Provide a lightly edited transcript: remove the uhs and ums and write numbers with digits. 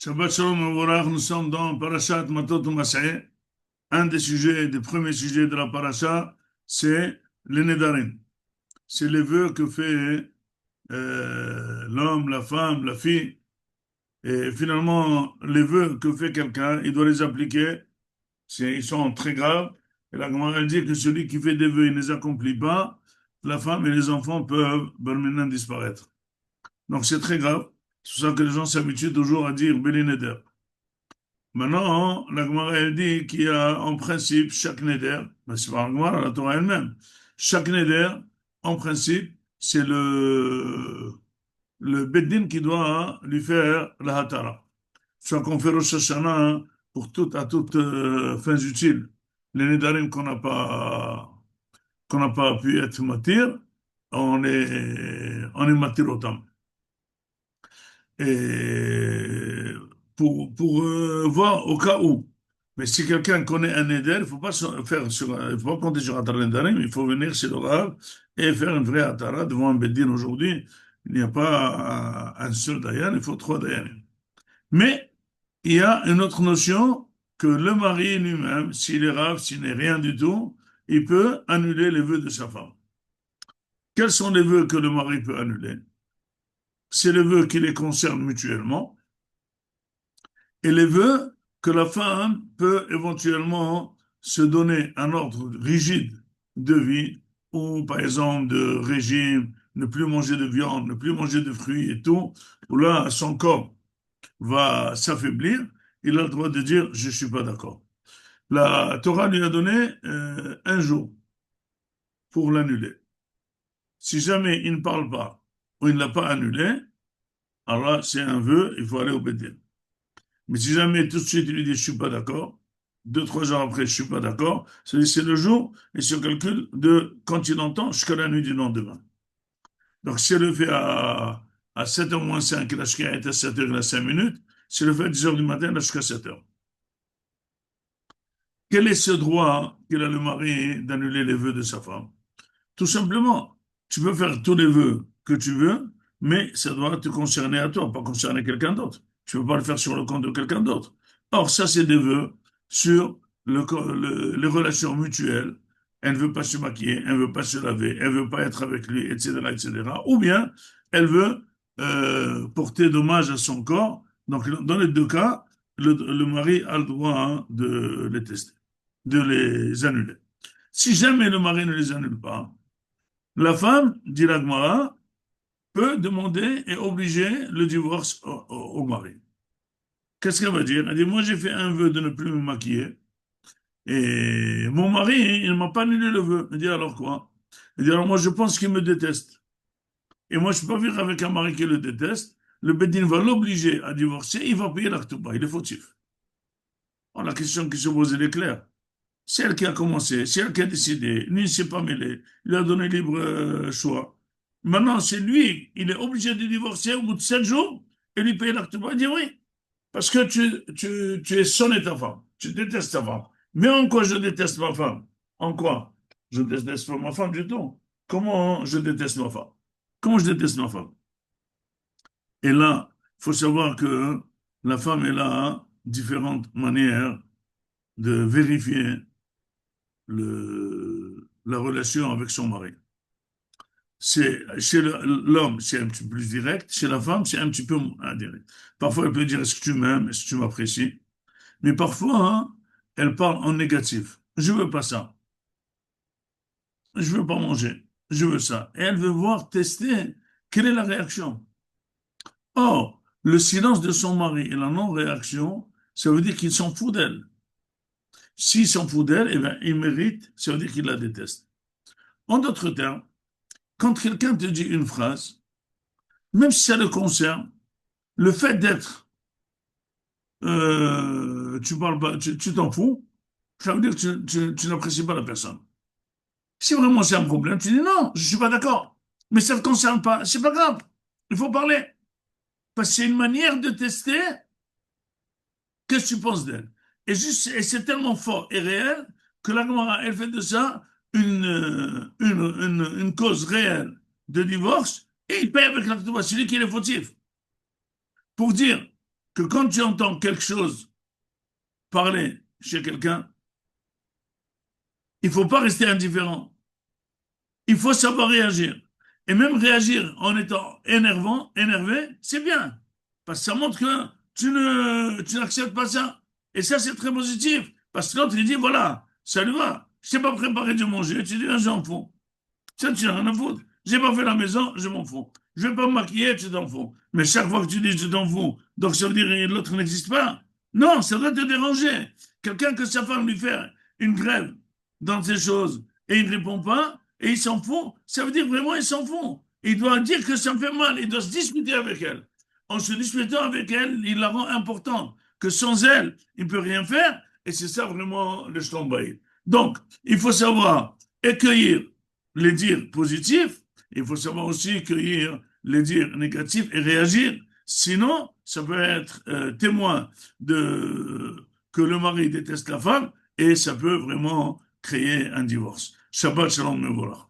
Shabbat Shalom Mevorach, nous sommes dans Parashat Matot Mas'eh. Un des sujets, des premiers sujets de la Parasha, c'est les Nedarim. C'est les vœux que fait l'homme, la femme, la fille. Et finalement, les vœux que fait quelqu'un, il doit les appliquer. Ils sont très graves. Et la Gemara elle dit que celui qui fait des vœux, il ne les accomplit pas, la femme et les enfants peuvent maintenant disparaître. Donc c'est très grave. C'est pour ça que les gens s'habituent toujours à dire Beli Neder. Maintenant, la Gemara elle dit qu'il y a en principe chaque neder, mais c'est pas la Gemara, la Torah elle-même. Chaque neder, en principe, c'est le Beddin qui doit lui faire la Hatara. Soit qu'on fait Rosh Hashanah pour à toutes fins utiles. Les nedarim qu'on n'a pas pu être matir, on est matir autant. Et pour voir au cas où. Mais si quelqu'un connaît un éder, il ne faut pas il faut pas compter sur Atara Nedarim, il faut venir chez le Rav et faire une vraie Atara devant un Beddin aujourd'hui. Il n'y a pas un seul Dayan, il faut trois Dayanim. Mais il y a une autre notion que le mari lui-même, s'il est Rav, s'il n'est rien du tout, il peut annuler les vœux de sa femme. Quels sont les vœux que le mari peut annuler? C'est les vœux qui les concernent mutuellement et les vœux que la femme peut éventuellement se donner un ordre rigide de vie, ou par exemple de régime, ne plus manger de viande, ne plus manger de fruits et tout, où là, son corps va s'affaiblir, il a le droit de dire, je ne suis pas d'accord. La Torah lui a donné un jour pour l'annuler. Si jamais il ne parle pas ou il ne l'a pas annulé, alors là, c'est un vœu, il faut aller au Bédine. Mais si jamais tout de suite il lui dit je suis pas d'accord, deux, trois jours après je suis pas d'accord, c'est le jour et se calcule de quand il entend jusqu'à la nuit du lendemain. Donc si elle le fait à 7h moins 5, la shkia est à 7h, il a 5 minutes, si elle le fait à 10h du matin, la shkia 7h. Quel est ce droit qu'il a le mari d'annuler les vœux de sa femme? Tout simplement, tu peux faire tous les vœux que tu veux, mais ça doit te concerner à toi, pas concerner quelqu'un d'autre. Tu ne peux pas le faire sur le compte de quelqu'un d'autre. Or, ça, c'est des vœux sur les relations mutuelles. Elle ne veut pas se maquiller, elle ne veut pas se laver, elle ne veut pas être avec lui, etc., etc. Ou bien, elle veut porter dommage à son corps. Donc, dans les deux cas, le mari a le droit de les tester, de les annuler. Si jamais le mari ne les annule pas, la femme, dit la Gemara, peut demander et obliger le divorce au mari. Qu'est-ce qu'elle va dire? Elle dit, moi j'ai fait un vœu de ne plus me maquiller et mon mari, il ne m'a pas annulé le vœu. Elle dit, alors quoi? Elle dit, alors moi je pense qu'il me déteste. Et moi je ne peux pas vivre avec un mari qui le déteste. Le Bédine va l'obliger à divorcer, il va payer l'actuba, il est fautif. Alors, la question qui se pose, elle est claire. C'est elle qui a commencé, c'est elle qui a décidé, lui ne s'est pas mêlé, il a donné libre choix. Maintenant, c'est lui, il est obligé de divorcer au bout de 7 jours et lui payer l'acte. Il dit oui, parce que tu es sonné ta femme, tu détestes ta femme. Mais en quoi je déteste ma femme? En quoi? Je déteste pas ma femme du tout. Comment je déteste ma femme? Comment je déteste ma femme? Et là, il faut savoir que la femme, elle a différentes manières de vérifier la relation avec son mari. Chez l'homme, c'est un petit peu plus direct. Chez la femme, c'est un petit peu moins indirect. Parfois, elle peut dire, est-ce que tu m'aimes? Est-ce que tu m'apprécies? Mais parfois, elle parle en négatif. Je veux pas ça. Je veux pas manger. Je veux ça. Et elle veut voir, tester quelle est la réaction. Or, le silence de son mari et la non-réaction, ça veut dire qu'il s'en fout d'elle. S'il s'en fout d'elle, eh bien, il mérite, ça veut dire qu'il la déteste. En d'autres termes, quand quelqu'un te dit une phrase, même si ça le concerne, le fait d'être, tu parles pas, tu t'en fous, ça veut dire que tu n'apprécies pas la personne. Si vraiment c'est un problème, tu dis non, je suis pas d'accord. Mais ça ne te concerne pas, c'est pas grave. Il faut parler. Parce que c'est une manière de tester qu'est-ce que tu penses d'elle. Et c'est tellement fort et réel que la Gemara, elle fait de ça une cause réelle de divorce et il paye avec l'acte. C'est lui qui est fautif. Pour dire que quand tu entends quelque chose parler chez quelqu'un, il ne faut pas rester indifférent. Il faut savoir réagir. Et même réagir en étant énervé, c'est bien. Parce que ça montre que tu n'acceptes pas ça. Et ça, c'est très positif. Parce que l'autre, il dit, voilà, ça lui va. Je n'ai pas préparé de manger. Tu dis, ah, j'en fous. Ça, tu n'as rien à foutre. J'ai pas fait la maison, je m'en fous. Je vais pas me maquiller, tu t'en fous. Mais chaque fois que tu dis tu t'en fous, donc ça veut dire que l'autre n'existe pas. Non, ça doit te déranger. Quelqu'un que sa femme lui fait une grève dans ces choses et il ne répond pas et il s'en fout, ça veut dire vraiment il s'en fout. Il doit dire que ça me fait mal, il doit se discuter avec elle. En se disputant avec elle, il la rend importante. Que sans elle, il ne peut rien faire et c'est ça vraiment le Shlombaïd. Donc, il faut savoir accueillir les dires positifs, il faut savoir aussi accueillir les dires négatifs et réagir. Sinon, ça peut être témoin de que le mari déteste la femme et ça peut vraiment créer un divorce. Shabbat shalom, me voilà.